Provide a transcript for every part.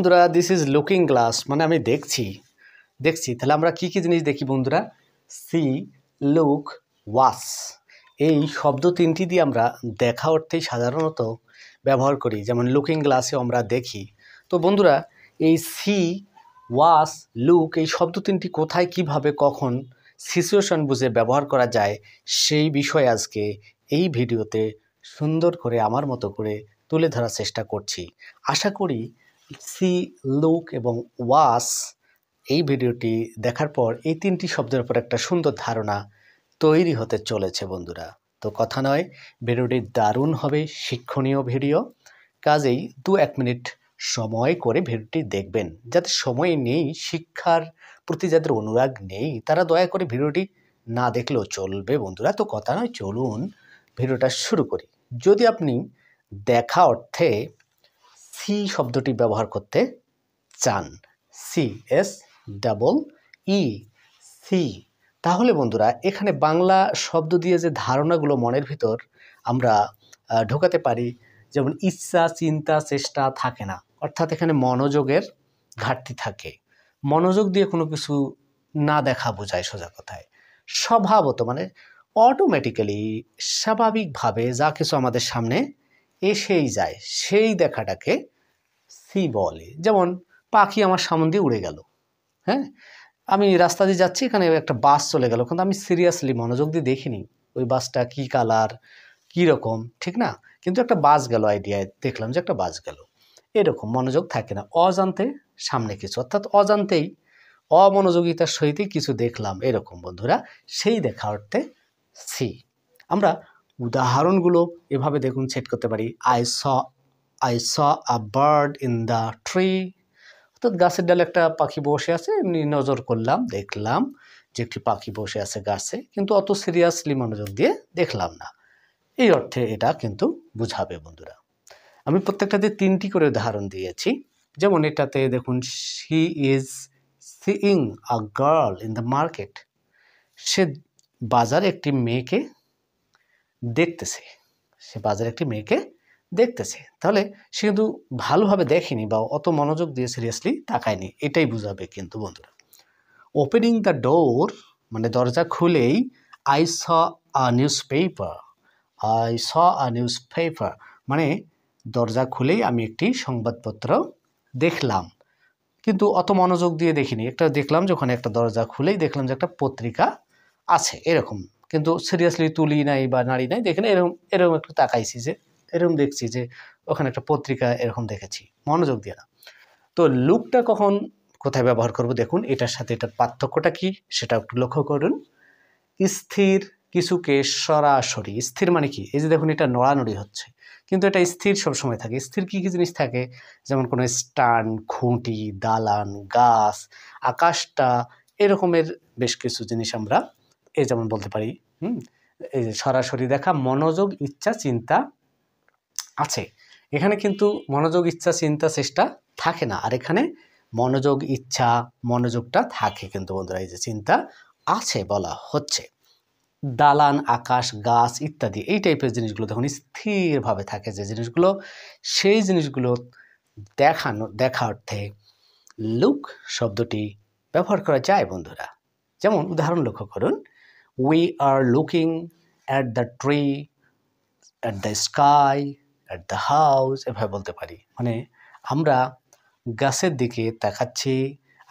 বন্ধুরা this is looking glass মানে আমি দেখছি তাহলে আমরা কি জিনিস দেখি বন্ধুরা? সি, লুক, ওয়াচ এই শব্দ তিনটি দিয়ে আমরা দেখা অর্থেই সাধারণত ব্যবহার করি। যেমন লুকিং গ্লাসে আমরা দেখি। তো বন্ধুরা এই সি, ওয়াচ, লুক এই শব্দ তিনটি কোথায়, কিভাবে, কখন সিচুয়েশন বুঝে ব্যবহার করা যায় সেই বিষয়ে আজকে এই ভিডিওতে সুন্দর করে আমার মতো করে তুলে ধরার চেষ্টা করছি। আশা করি সি, লুক এবং ওয়াচ এই ভিডিওটি দেখার পর এই তিনটি শব্দের উপর একটা সুন্দর ধারণা তৈরি হতে চলেছে বন্ধুরা। তো কথা নয়, ভিডিওটি দারুণ হবে, শিক্ষণীয় ভিডিও। কাজেই 2-1 মিনিট সময় করে ভিডিওটি দেখবেন। যাদের সময় নেই, শিক্ষার প্রতি যাদের অনুরাগ নেই, তারা দয়া করে ভিডিওটি না দেখলেও চলবে বন্ধুরা। তো কথা নয়, চলুন ভিডিওটা শুরু করি। যদি আপনি দেখা অর্থে সি শব্দটি ব্যবহার করতে চান, C, S double E, C, তাহলে বন্ধুরা এখানে বাংলা শব্দ দিয়ে যে ধারণাগুলো মনের ভিতর আমরা ঢোকাতে পারি, যেমন ইচ্ছা, চিন্তা, চেষ্টা থাকে না, অর্থাৎ এখানে মনোযোগের ঘাটতি থাকে। মনোযোগ দিয়ে কোনো কিছু না দেখা বোঝায় সোজা কথায়। স্বভাবত মানে অটোমেটিক্যালি, স্বাভাবিকভাবে যা কিছু আমাদের সামনে এসেই যায় সেই দেখাটাকে সি বলে। যেমন পাখি আমার সামনে দিয়ে উড়ে গেল, হ্যাঁ, আমি রাস্তা দিয়ে যাচ্ছি, এখানে একটা বাস চলে গেল, কিন্তু আমি সিরিয়াসলি মনোযোগ দিয়ে দেখিনি ওই বাসটা কী কালার, কী রকম, ঠিক না? কিন্তু একটা বাস গেল, আইডিয়ায় দেখলাম যে একটা বাস গেল, এরকম মনোযোগ থাকে না। অজান্তে সামনে কিছু, অর্থাৎ অজান্তেই অমনোযোগিতার সহিতই কিছু দেখলাম, এরকম বন্ধুরা সেই দেখা অর্থে সি। আমরা উদাহরণগুলো এভাবে দেখুন সেট করতে পারি। I saw a bird in the tree, অর্থাৎ গাছের ডালে একটা পাখি বসে আছে, এমনি নজর করলাম, দেখলাম যে একটি পাখি বসে আছে গাছে, কিন্তু অত সিরিয়াসলি মনোযোগ দিয়ে দেখলাম না। এই অর্থে এটা কিন্তু বুঝাবে বন্ধুরা। আমি প্রত্যেকটাতে 3টি করে উদাহরণ দিয়েছি। যেমন এটাতে দেখুন, she is seeing a girl in the market, সে বাজারে একটি মেয়েকে দেখতেছে, তাহলে সে কিন্তু ভালোভাবে দেখেনি বা অত মনোযোগ দিয়ে সিরিয়াসলি তাকায়নি, এটাই বুঝাবে কিন্তু বন্ধুরা। ওপেনিং দ্য ডোর মানে দরজা খুলেই I saw a newspaper মানে দরজা খুলেই আমি একটি সংবাদপত্র দেখলাম, কিন্তু অত মনোযোগ দিয়ে দেখিনি। একটা দেখলাম যে ওখানে একটা দরজা খুলেই দেখলাম যে একটা পত্রিকা আছে, এরকম, কিন্তু সিরিয়াসলি তুলি নাই বা নাড়ি নাই, দেখে না, এরকম একটু তাকাইছি, যে এরকম দেখছি যে ওখানে একটা পত্রিকা, এরকম দেখেছি, মনোযোগ দিয়ে না। তো লুকটা কখন কোথায় ব্যবহার করব দেখুন, এটার সাথে এটার পার্থক্যটা কি সেটা একটু লক্ষ্য করুন। স্থির কিছুকে সরাসরি, স্থির মানে কি, এই যে দেখুন এটা নড়ানড়ি হচ্ছে, কিন্তু এটা স্থির সবসময় থাকে। স্থির কী কী জিনিস থাকে, যেমন কোনো স্ট্যান্ড, খুঁটি, দালান, গাছ, আকাশটা, এরকমের বেশ কিছু জিনিস আমরা এই যেমন বলতে পারি। এই যে সরাসরি দেখা, মনোযোগ, ইচ্ছা, চিন্তা আছে। এখানে কিন্তু মনোযোগ, ইচ্ছা, চিন্তা, চেষ্টা থাকে না, আর এখানে মনোযোগ, ইচ্ছা, মনোযোগটা থাকে কিন্তু বন্ধুরা, এই যে চিন্তা আছে বলা হচ্ছে। দালান, আকাশ, গাছ ইত্যাদি এই টাইপের জিনিসগুলো দেখুন স্থিরভাবে থাকে, যে জিনিসগুলো, সেই জিনিসগুলো দেখা অর্থে লুক শব্দটি ব্যবহার করা যায় বন্ধুরা। যেমন উদাহরণ লক্ষ্য করুন, we are looking at the tree, at the sky, at the house, এভাবে বলতে পারি। মানে আমরা গাছের দিকে তাকাচ্ছি,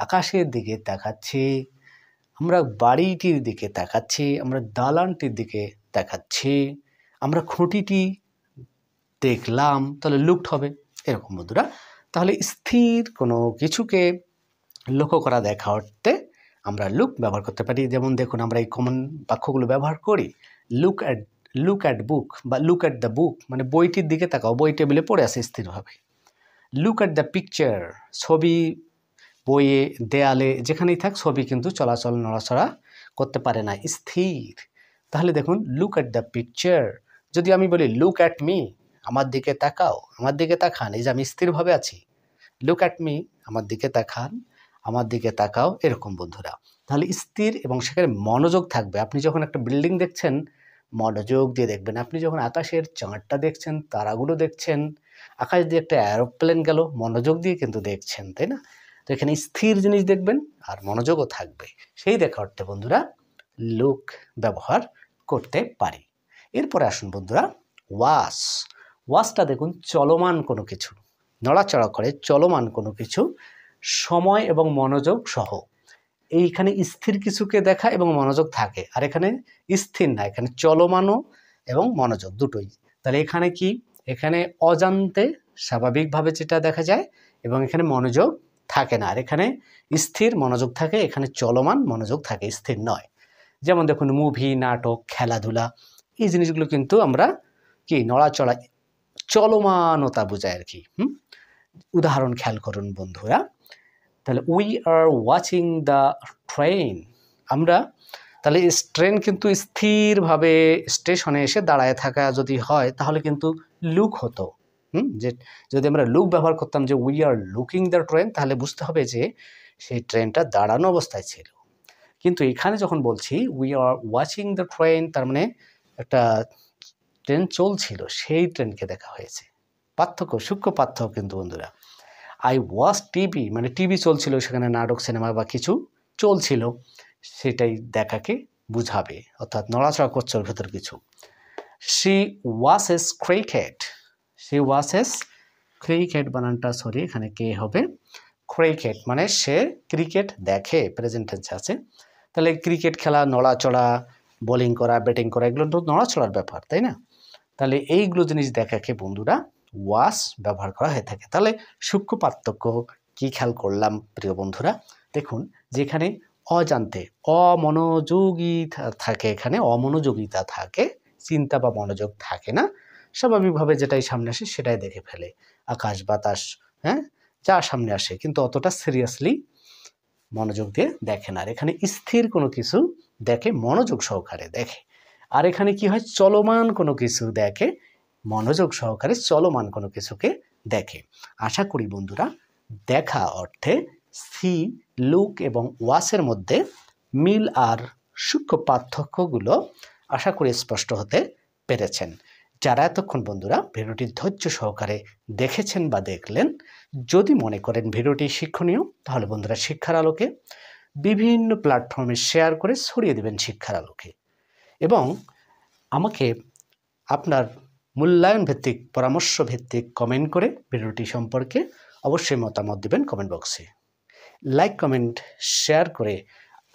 আকাশের দিকে তাকাচ্ছি, আমরা বাড়িটির দিকে তাকাচ্ছি, আমরা দালানটির দিকে তাকাচ্ছি, আমরা খুঁটিটি দেখলাম, তাহলে লুকড হবে, এরকম বন্ধুরা। তাহলে স্থির কোনো কিছুকে লক্ষ্য করা দেখা অর্থে আমরা লুক ব্যবহার করতে পারি। যেমন দেখুন আমরা এই কমন বাক্যগুলো ব্যবহার করি। লুক অ্যাট বুক বা লুক অ্যাট দ্য বুক মানে বইটির দিকে তাকাও, বই টেবিলে পড়ে আছে স্থিরভাবে। লুক অ্যাট দ্য পিকচার, ছবি, বইয়ে, দেয়ালে, যেখানেই থাক ছবি কিন্তু চলাচল, নড়াচড়া করতে পারে না, স্থির। তাহলে দেখুন লুক অ্যাট দ্য পিকচার। যদি আমি বলি লুক অ্যাট মি, আমার দিকে তাকাও, আমার দিকে তাকান, এই যে আমি স্থিরভাবে আছি, লুক অ্যাট মি, আমার দিকে তাকান, আমার দিকে তাকাও, এরকম বন্ধুরা। তাহলে স্থির এবং সেখানে মনোযোগ থাকবে। আপনি যখন একটা বিল্ডিং দেখছেন মনোযোগ দিয়ে দেখবেন। আপনি যখন আকাশের চাঁদটা দেখছেন, তারাগুলো দেখছেন, আকাশ দিয়ে একটা এরোপ্লেন গেল, মনোযোগ দিয়ে কিন্তু দেখছেন, তাই না? তো এখানে স্থির জিনিস দেখবেন আর মনোযোগও থাকবে। সেই দেখা অর্থে বন্ধুরা লুক ব্যবহার করতে পারি। এরপরে আসুন বন্ধুরা ওয়াচ। ওয়াচটা দেখুন চলমান কোনো কিছু, নড়াচড়া করে চলমান কোনো কিছু, সময় এবং মনোযোগ সহ। এইখানে স্থির কিছুকে দেখা এবং মনোযোগ থাকে, আর এখানে স্থির না, এখানে চলমানও এবং মনোযোগ দুটোই। তাহলে এখানে কি, এখানে অজান্তে স্বাভাবিকভাবে যেটা দেখা যায় এবং এখানে মনোযোগ থাকে না, আর এখানে স্থির মনোযোগ থাকে, এখানে চলমান মনোযোগ থাকে, স্থির নয়। যেমন দেখুন মুভি, নাটক, খেলাধুলা, এই জিনিসগুলো কিন্তু আমরা কি নড়াচড়া, চলমানতা বোঝায় আর কি। উদাহরণ খেয়াল করুন বন্ধুরা। তাহলে we are watching the train. আমরা তাহলে ট্রেন কিন্তু স্থিরভাবে স্টেশনে এসে দাঁড়ায় থাকা যদি হয় তাহলে কিন্তু লুক হতো। যে যদি আমরা লুক ব্যবহার করতাম যে we are looking the train, তাহলে বুঝতে হবে যে সেই ট্রেনটা দাঁড়ানো অবস্থায় ছিল। কিন্তু এখানে যখন বলছি we are watching the train, তার মানে একটা ট্রেন চলছিল, সেই ট্রেনকে দেখা হয়েছে। পার্থক্য, সূক্ষ্ম পার্থক্য কিন্তু বন্ধুরা। আই ওয়াচ টিভি, মানে টিভি চলছিল, সেখানে নাটক, সিনেমা বা কিছু চলছিল, সেটাই দেখাকে বুঝাবে, অর্থাৎ নড়াচড়া করছে ওর ভেতর কিছু। She watches cricket. She watches cricket, বানানটা সরি, এখানে কে হবে, ক্রিকেট মানে সে ক্রিকেট দেখে, প্রেজেন্ট টেন্সে আছে। তাহলে ক্রিকেট খেলা, নড়াচড়া, বোলিং করা, ব্যাটিং করা, এগুলো তো নড়াচড়ার ব্যাপার, তাই না? তাহলে এইগুলো জিনিস দেখাকে বন্ধুরা ওয়াচ ব্যবহার করা হয়ে থাকে। তাহলে সূক্ষ্ম পার্থক্য কি খেয়াল করলাম প্রিয় বন্ধুরা? দেখুন যেখানে অজান্তে অমনোযোগী থাকে, এখানে অমনোযোগিতা থাকে, চিন্তা বা মনোযোগ থাকে না, স্বাভাবিকভাবে যেটাই সামনে আসে সেটাই দেখে ফেলে, আকাশ বাতাস, হ্যাঁ, যা সামনে আসে, কিন্তু অতটা সিরিয়াসলি মনোযোগ দিয়ে দেখে না। আর এখানে স্থির কোনো কিছু দেখে, মনোযোগ সহকারে দেখে। আর এখানে কি হয়, চলমান কোনো কিছু দেখে, মনোযোগ সহকারে চলমান কোনো কিছুকে দেখে। আশা করি বন্ধুরা দেখা অর্থে সি, লুক এবং ওয়াচের মধ্যে মিল আর সূক্ষ্ম পার্থক্যগুলো আশা করি স্পষ্ট হতে পেরেছেন। যারা এতক্ষণ বন্ধুরা ভিডিওটি ধৈর্য সহকারে দেখেছেন বা দেখলেন, যদি মনে করেন ভিডিওটি শিক্ষণীয়, তাহলে বন্ধুরা শিক্ষার আলোকে বিভিন্ন প্ল্যাটফর্মে শেয়ার করে ছড়িয়ে দেবেন শিক্ষার আলোকে, এবং আমাকে আপনার মূল্যায়ন ভিত্তিক, পরামর্শ ভিত্তিক কমেন্ট করে ভিডিওটি সম্পর্কে অবশ্যই মতামত দিবেন কমেন্ট বক্সে। লাইক, কমেন্ট, শেয়ার করে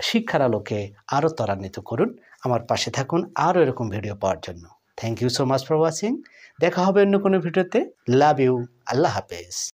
শিক্ষার আলোকে আরও ত্বরান্বিত করুন। আমার পাশে থাকুন আরও এরকম ভিডিও পাওয়ার জন্য। Thank you so much for watching. দেখা হবে অন্য কোনো ভিডিওতে। Love you. আল্লাহ হাফেজ।